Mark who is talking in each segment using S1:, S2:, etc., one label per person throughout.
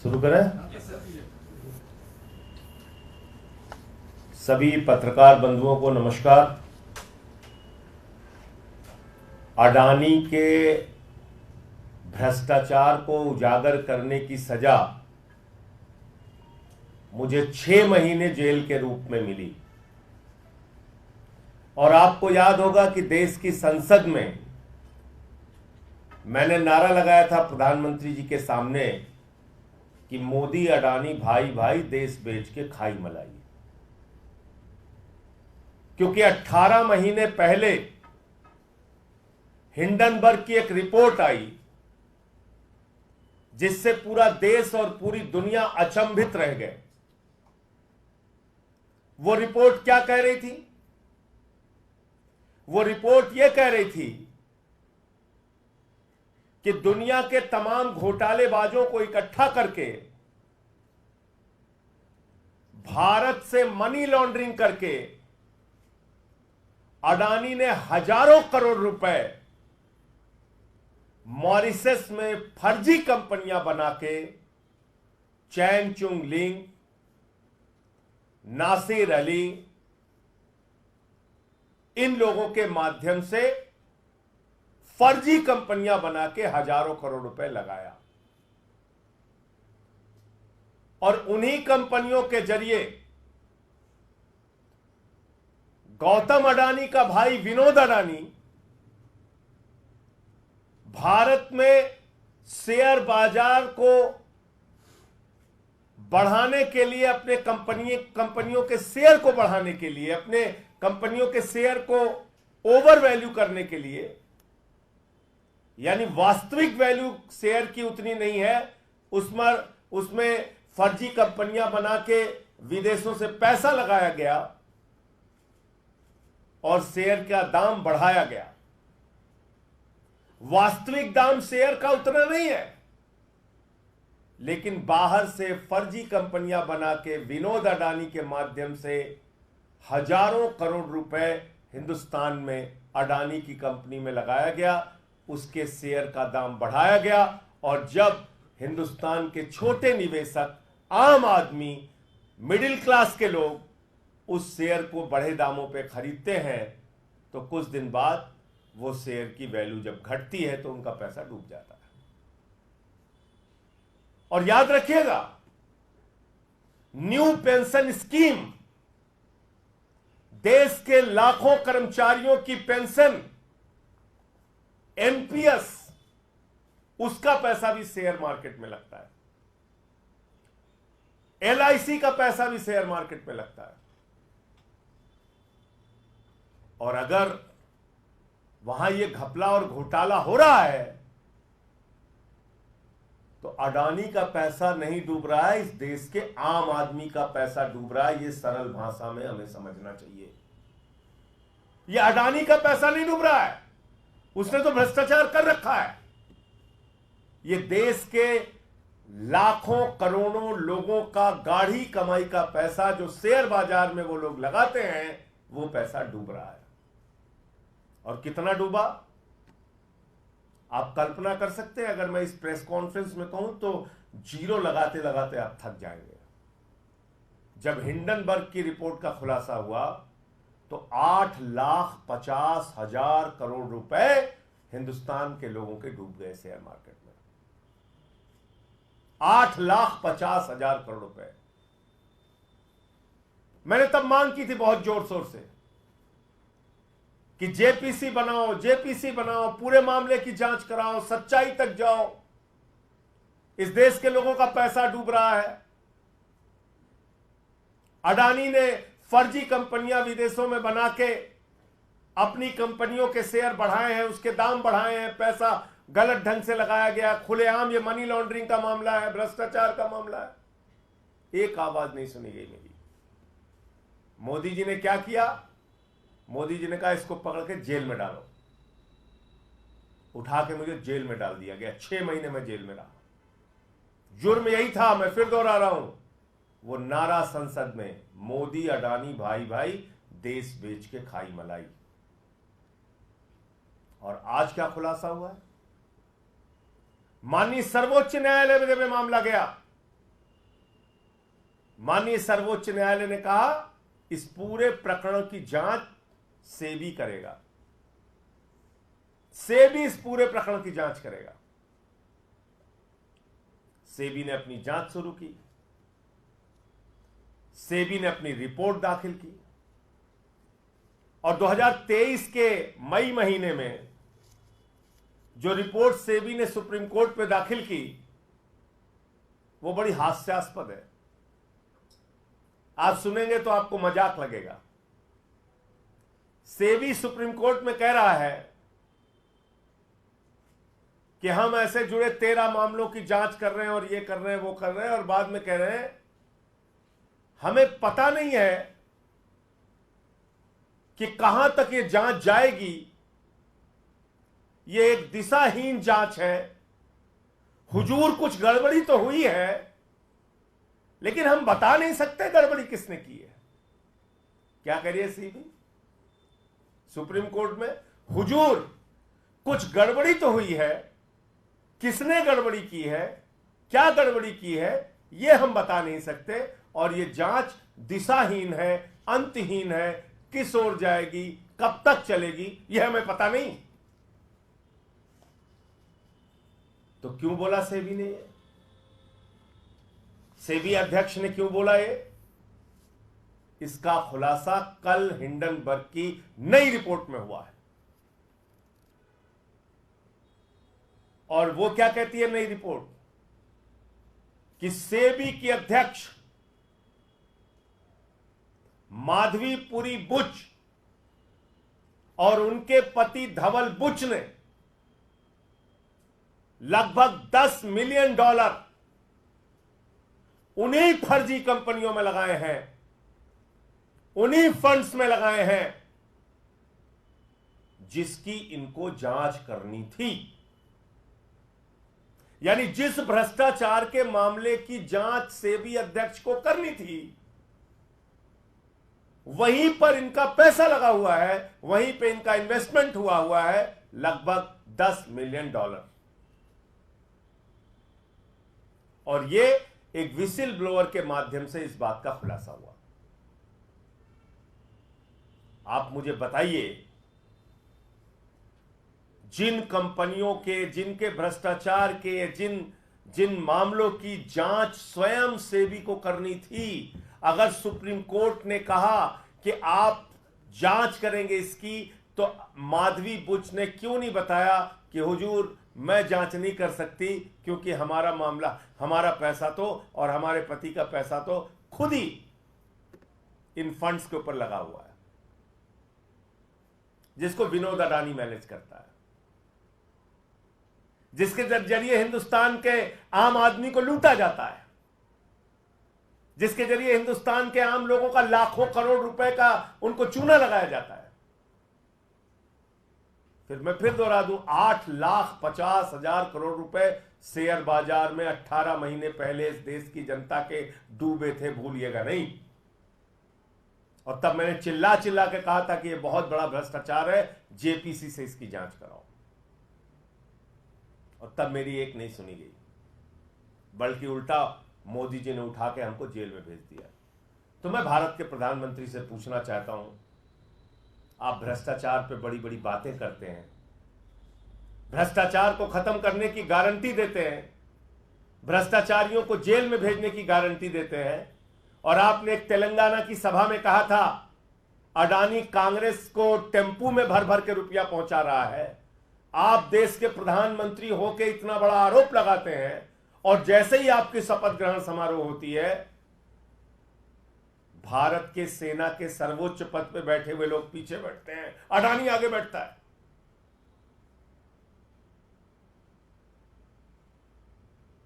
S1: शुरू करें। सभी पत्रकार बंधुओं को नमस्कार। अडानी के भ्रष्टाचार को उजागर करने की सजा मुझे 6 महीने जेल के रूप में मिली। और आपको याद होगा कि देश की संसद में मैंने नारा लगाया था प्रधानमंत्री जी के सामने कि मोदी अडानी भाई भाई देश बेच के खाई मलाई। क्योंकि 18 महीने पहले हिंडनबर्ग की एक रिपोर्ट आई जिससे पूरा देश और पूरी दुनिया अचंभित रह गए। वो रिपोर्ट क्या कह रही थी? वो रिपोर्ट यह कह रही थी कि दुनिया के तमाम घोटालेबाजों को इकट्ठा करके भारत से मनी लॉन्ड्रिंग करके अडानी ने हजारों करोड़ रुपए मॉरिशस में फर्जी कंपनियां बना के चैन चुंग लिंग, नासिर अली, इन लोगों के माध्यम से फर्जी कंपनियां बना के हजारों करोड़ रुपए लगाया। और उन्हीं कंपनियों के जरिए गौतम अडानी का भाई विनोद अडानी भारत में शेयर बाजार को बढ़ाने के लिए, अपने कंपनियों के शेयर को बढ़ाने के लिए, अपने कंपनियों के शेयर को ओवर वैल्यू करने के लिए, यानी वास्तविक वैल्यू शेयर की उतनी नहीं है, उसमें फर्जी कंपनियां बना के विदेशों से पैसा लगाया गया और शेयर का दाम बढ़ाया गया। वास्तविक दाम शेयर का उतना नहीं है, लेकिन बाहर से फर्जी कंपनियां बना के विनोद अडानी के माध्यम से हजारों करोड़ रुपए हिंदुस्तान में अडानी की कंपनी में लगाया गया, उसके शेयर का दाम बढ़ाया गया। और जब हिंदुस्तान के छोटे निवेशक, आम आदमी, मिडिल क्लास के लोग उस शेयर को बढ़े दामों पे खरीदते हैं तो कुछ दिन बाद वो शेयर की वैल्यू जब घटती है तो उनका पैसा डूब जाता है। और याद रखिएगा, न्यू पेंशन स्कीम, देश के लाखों कर्मचारियों की पेंशन, एनपीएस, उसका पैसा भी शेयर मार्केट में लगता है। एलआईसी का पैसा भी शेयर मार्केट में लगता है। और अगर वहां यह घपला और घोटाला हो रहा है तो अडानी का पैसा नहीं डूब रहा है, इस देश के आम आदमी का पैसा डूब रहा है। यह सरल भाषा में हमें समझना चाहिए। यह अडानी का पैसा नहीं डूब रहा है, उसने तो भ्रष्टाचार कर रखा है। यह देश के लाखों करोड़ों लोगों का गाढ़ी कमाई का पैसा जो शेयर बाजार में वो लोग लगाते हैं, वो पैसा डूब रहा है। और कितना डूबा आप कल्पना कर सकते हैं? अगर मैं इस प्रेस कॉन्फ्रेंस में कहूं तो जीरो लगाते लगाते आप थक जाएंगे। जब हिंडनबर्ग की रिपोर्ट का खुलासा हुआ तो 8,50,000 करोड़ रुपए हिंदुस्तान के लोगों के डूब गए शेयर मार्केट में। 8,50,000 करोड़ रुपए। मैंने तब मांग की थी बहुत जोर शोर से कि जेपीसी बनाओ, जेपीसी बनाओ, पूरे मामले की जांच कराओ, सच्चाई तक जाओ। इस देश के लोगों का पैसा डूब रहा है। अडानी ने फर्जी कंपनियां विदेशों में बना के अपनी कंपनियों के शेयर बढ़ाए हैं, उसके दाम बढ़ाए हैं, पैसा गलत ढंग से लगाया गया। खुलेआम ये मनी लॉन्ड्रिंग का मामला है, भ्रष्टाचार का मामला है। एक आवाज नहीं सुनी गई मेरी। मोदी जी ने क्या किया? मोदी जी ने कहा इसको पकड़ के जेल में डालो। उठा के मुझे जेल में डाल दिया गया। 6 महीने में जेल में रहा। जुर्म यही था, मैं फिर दोहरा रहा हूं, वो नारा संसद में, मोदी अडानी भाई भाई देश बेच के खाई मलाई। और आज क्या खुलासा हुआ है? माननीय सर्वोच्च न्यायालय में जब मामला गया माननीय सर्वोच्च न्यायालय ने कहा इस पूरे प्रकरण की जांच सेबी करेगा, सेबी इस पूरे प्रकरण की जांच करेगा। सेबी ने अपनी जांच शुरू की, सेबी ने अपनी रिपोर्ट दाखिल की और 2023 के मई महीने में जो रिपोर्ट सेबी ने सुप्रीम कोर्ट में दाखिल की वो बड़ी हास्यास्पद है। आप सुनेंगे तो आपको मजाक लगेगा। सेबी सुप्रीम कोर्ट में कह रहा है कि हम ऐसे जुड़े 13 मामलों की जांच कर रहे हैं और ये कर रहे हैं वो कर रहे हैं, और बाद में कह रहे हैं हमें पता नहीं है कि कहां तक ये जांच जाएगी, ये एक दिशाहीन जांच है। हुजूर कुछ गड़बड़ी तो हुई है लेकिन हम बता नहीं सकते गड़बड़ी किसने की है। क्या करिए सीबी सुप्रीम कोर्ट में, हुजूर कुछ गड़बड़ी तो हुई है, किसने गड़बड़ी की है, क्या गड़बड़ी की है, यह हम बता नहीं सकते और यह जांच दिशाहीन है, अंतहीन है, किस ओर जाएगी, कब तक चलेगी, यह हमें पता नहीं। तो क्यों बोला सेबी ने? सेबी अध्यक्ष ने क्यों बोला ये? इसका खुलासा कल हिंडनबर्ग की नई रिपोर्ट में हुआ है। और वो क्या कहती है नई रिपोर्ट? कि सेबी की अध्यक्ष माधवीपुरी बुच और उनके पति धवल बुच ने लगभग $10 मिलियन उन्हीं फर्जी कंपनियों में लगाए हैं, उन्हीं फंड्स में लगाए हैं जिसकी इनको जांच करनी थी। यानी जिस भ्रष्टाचार के मामले की जांच सेबी अध्यक्ष को करनी थी वहीं पर इनका पैसा लगा हुआ है, वहीं पे इनका इन्वेस्टमेंट हुआ है लगभग $10 मिलियन। और ये एक विसिल ब्लोअर के माध्यम से इस बात का खुलासा हुआ। आप मुझे बताइए, जिन कंपनियों के, जिनके भ्रष्टाचार के, जिन मामलों की जांच स्वयं सेबी को करनी थी, अगर सुप्रीम कोर्ट ने कहा कि आप जांच करेंगे इसकी, तो माधवी बुच ने क्यों नहीं बताया कि हुजूर मैं जांच नहीं कर सकती क्योंकि हमारा मामला, हमारा पैसा तो और हमारे पति का पैसा तो खुद ही इन फंड्स के ऊपर लगा हुआ है जिसको विनोद अडानी मैनेज करता है, जिसके जरिए हिंदुस्तान के आम आदमी को लूटा जाता है, जिसके जरिए हिंदुस्तान के आम लोगों का लाखों करोड़ रुपए का उनको चूना लगाया जाता है। फिर मैं फिर दोहरा दूं, 8,50,000 करोड़ रुपए शेयर बाजार में 18 महीने पहले इस देश की जनता के डूबे थे, भूलिएगा नहीं। और तब मैंने चिल्ला चिल्ला के कहा था कि यह बहुत बड़ा भ्रष्टाचार है, जेपीसी से इसकी जांच कराओ। और तब मेरी एक नहीं सुनी गई, बल्कि उल्टा मोदी जी ने उठा के हमको जेल में भेज दिया। तो मैं भारत के प्रधानमंत्री से पूछना चाहता हूं, आप भ्रष्टाचार पे बड़ी बड़ी बातें करते हैं, भ्रष्टाचार को खत्म करने की गारंटी देते हैं, भ्रष्टाचारियों को जेल में भेजने की गारंटी देते हैं, और आपने एक तेलंगाना की सभा में कहा था अडानी कांग्रेस को टेम्पू में भर भर के रुपया पहुंचा रहा है। आप देश के प्रधानमंत्री होकर इतना बड़ा आरोप लगाते हैं और जैसे ही आपकी शपथ ग्रहण समारोह होती है, भारत के सेना के सर्वोच्च पद पे बैठे हुए लोग पीछे बैठते हैं, अडानी आगे बैठता है।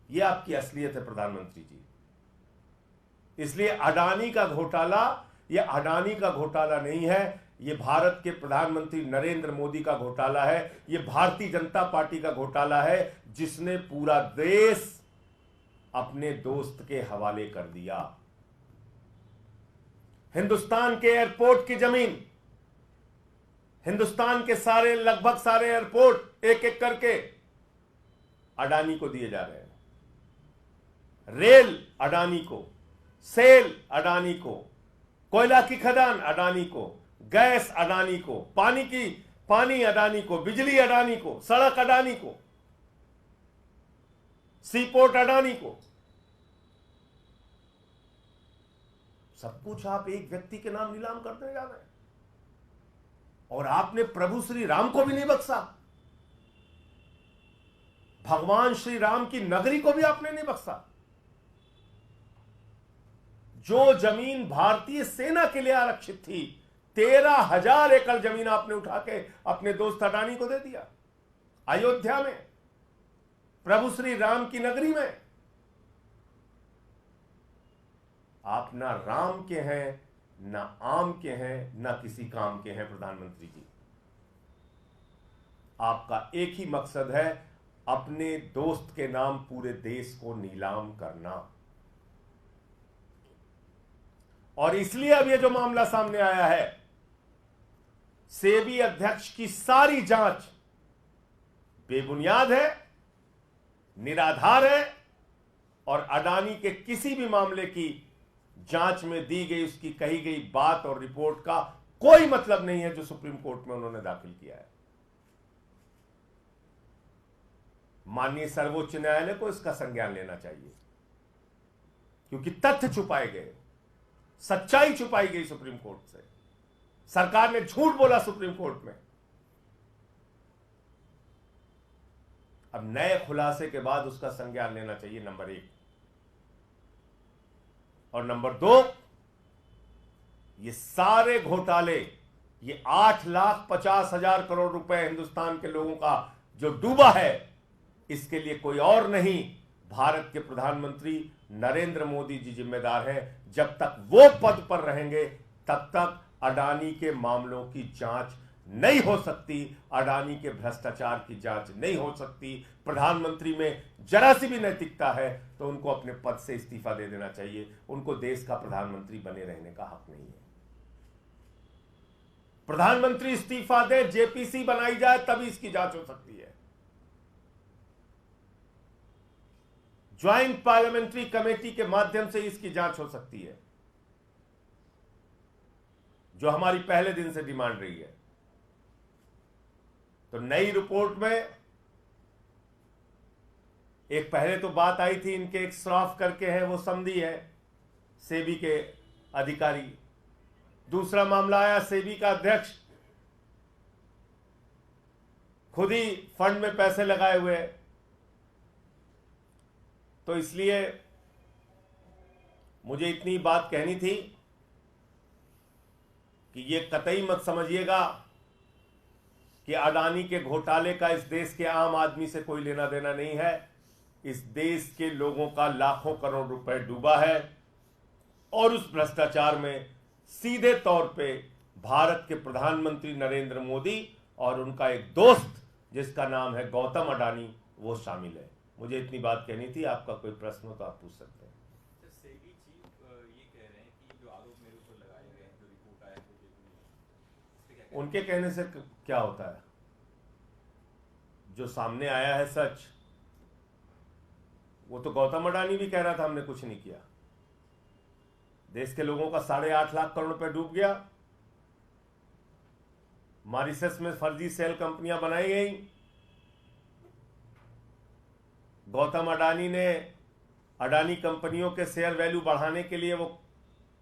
S1: यह आपकी असलियत है प्रधानमंत्री जी। इसलिए अडानी का घोटाला यह अडानी का घोटाला नहीं है, यह भारत के प्रधानमंत्री नरेंद्र मोदी का घोटाला है, यह भारतीय जनता पार्टी का घोटाला है, जिसने पूरा देश अपने दोस्त के हवाले कर दिया। हिंदुस्तान के एयरपोर्ट की जमीन, हिंदुस्तान के सारे, लगभग सारे एयरपोर्ट एक एक करके अडानी को दिए जा रहे हैं। रेल अडानी को, सेल अडानी को, कोयला की खदान अडानी को, गैस अडानी को, पानी अडानी को, बिजली अडानी को, सड़क अडानी को, सीपोर्ट अडानी को। सब कुछ आप एक व्यक्ति के नाम नीलाम करते जा रहे हैं। और आपने प्रभु श्री राम को भी नहीं बख्शा, भगवान श्री राम की नगरी को भी आपने नहीं बख्शा। जो जमीन भारतीय सेना के लिए आरक्षित थी, 13,000 एकड़ जमीन आपने उठा के अपने दोस्त अडानी को दे दिया, अयोध्या में, प्रभु श्री राम की नगरी में। आप ना राम के हैं, ना आम के हैं, ना किसी काम के हैं प्रधानमंत्री जी। आपका एक ही मकसद है, अपने दोस्त के नाम पूरे देश को नीलाम करना। और इसलिए अब ये जो मामला सामने आया है, सेबी अध्यक्ष की सारी जांच बेबुनियाद है, निराधार है, और अडानी के किसी भी मामले की जांच में दी गई, उसकी कही गई बात और रिपोर्ट का कोई मतलब नहीं है जो सुप्रीम कोर्ट में उन्होंने दाखिल किया है। माननीय सर्वोच्च न्यायालय को इसका संज्ञान लेना चाहिए, क्योंकि तथ्य छुपाए गए, सच्चाई छुपाई गई सुप्रीम कोर्ट से। सरकार ने झूठ बोला सुप्रीम कोर्ट में। अब नए खुलासे के बाद उसका संज्ञान लेना चाहिए, नंबर 1। और नंबर 2, ये सारे घोटाले, ये 8,50,000 करोड़ रुपए हिंदुस्तान के लोगों का जो डूबा है, इसके लिए कोई और नहीं, भारत के प्रधानमंत्री नरेंद्र मोदी जी जिम्मेदार हैं। जब तक वो पद पर रहेंगे, तब तक अडानी के मामलों की जांच नहीं हो सकती, अडानी के भ्रष्टाचार की जांच नहीं हो सकती। प्रधानमंत्री में जरा सी भी नैतिकता है तो उनको अपने पद से इस्तीफा दे देना चाहिए। उनको देश का प्रधानमंत्री बने रहने का हक नहीं है। प्रधानमंत्री इस्तीफा दे, जेपीसी बनाई जाए, तभी इसकी जांच हो सकती है। ज्वाइंट पार्लियामेंट्री कमेटी के माध्यम से इसकी जांच हो सकती है, जो हमारी पहले दिन से डिमांड रही है। तो नई रिपोर्ट में एक पहले तो बात आई थी, इनके एक श्रॉफ करके है, वो समधी है, सेबी के अधिकारी। दूसरा मामला आया, सेबी का अध्यक्ष खुद ही फंड में पैसे लगाए हुए। तो इसलिए मुझे इतनी बात कहनी थी कि ये कतई मत समझिएगा कि अडानी के घोटाले का इस देश के आम आदमी से कोई लेना देना नहीं है। इस देश के लोगों का लाखों करोड़ रुपए डूबा है, और उस भ्रष्टाचार में सीधे तौर पे भारत के प्रधानमंत्री नरेंद्र मोदी और उनका एक दोस्त जिसका नाम है गौतम अडानी, वो शामिल है। मुझे इतनी बात कहनी थी। आपका कोई प्रश्न हो तो आप पूछ सकते हैं।
S2: सेबी चीफ ये कह रहे हैं कि जो आरोप मेरे ऊपर लगाए गए हैं, जो रिपोर्ट आया है,
S1: उनके कहने से क्या होता है? जो सामने आया है सच, वो तो गौतम अडानी भी कह रहा था हमने कुछ नहीं किया। देश के लोगों का 8.5 लाख करोड़ रुपए डूब गया। मॉरिशस में फर्जी सेल कंपनियां बनाई गई। गौतम अडानी ने अडानी कंपनियों के शेयर वैल्यू बढ़ाने के लिए वो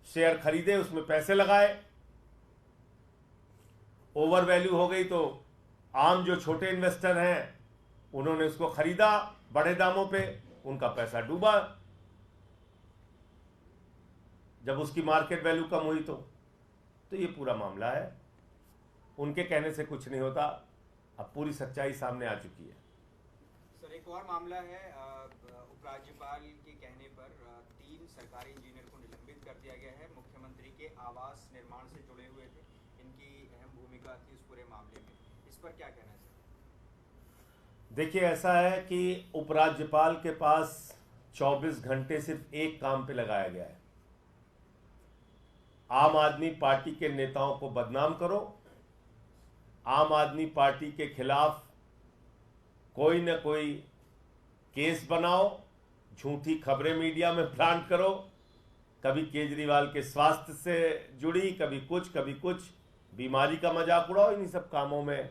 S1: शेयर खरीदे, उसमें पैसे लगाए, ओवर वैल्यू हो गई तो आम जो छोटे इन्वेस्टर हैं उन्होंने उसको खरीदा बड़े दामों पे, उनका पैसा डूबा। जब उसकी मार्केट वैल्यू कम हुई तो ये पूरा मामला है। उनके कहने से कुछ नहीं होता, अब पूरी सच्चाई सामने आ चुकी है।
S3: सर, एक और मामला है, उपराज्यपाल के कहने पर 3 सरकारी इंजीनियर को निलंबित कर दिया गया है। मुख्यमंत्री के आवास निर्माण से जुड़े हुए थे, इनकी अहम भूमिका थी इस पूरे मामले में। इस पर क्या कहना है सर?
S1: देखिए, ऐसा है कि उपराज्यपाल के पास 24 घंटे सिर्फ एक काम पे लगाया गया है, आम आदमी पार्टी के नेताओं को बदनाम करो, आम आदमी पार्टी के खिलाफ कोई न कोई केस बनाओ, झूठी खबरें मीडिया में प्लांट करो, कभी केजरीवाल के स्वास्थ्य से जुड़ी, कभी कुछ बीमारी का मजाक उड़ाओ। इन्हीं सब कामों में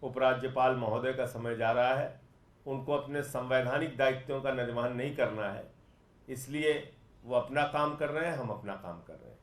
S1: उपराज्यपाल महोदय का समय जा रहा है। उनको अपने संवैधानिक दायित्वों का निर्वहन नहीं करना है, इसलिए वो अपना काम कर रहे हैं, हम अपना काम कर रहे हैं।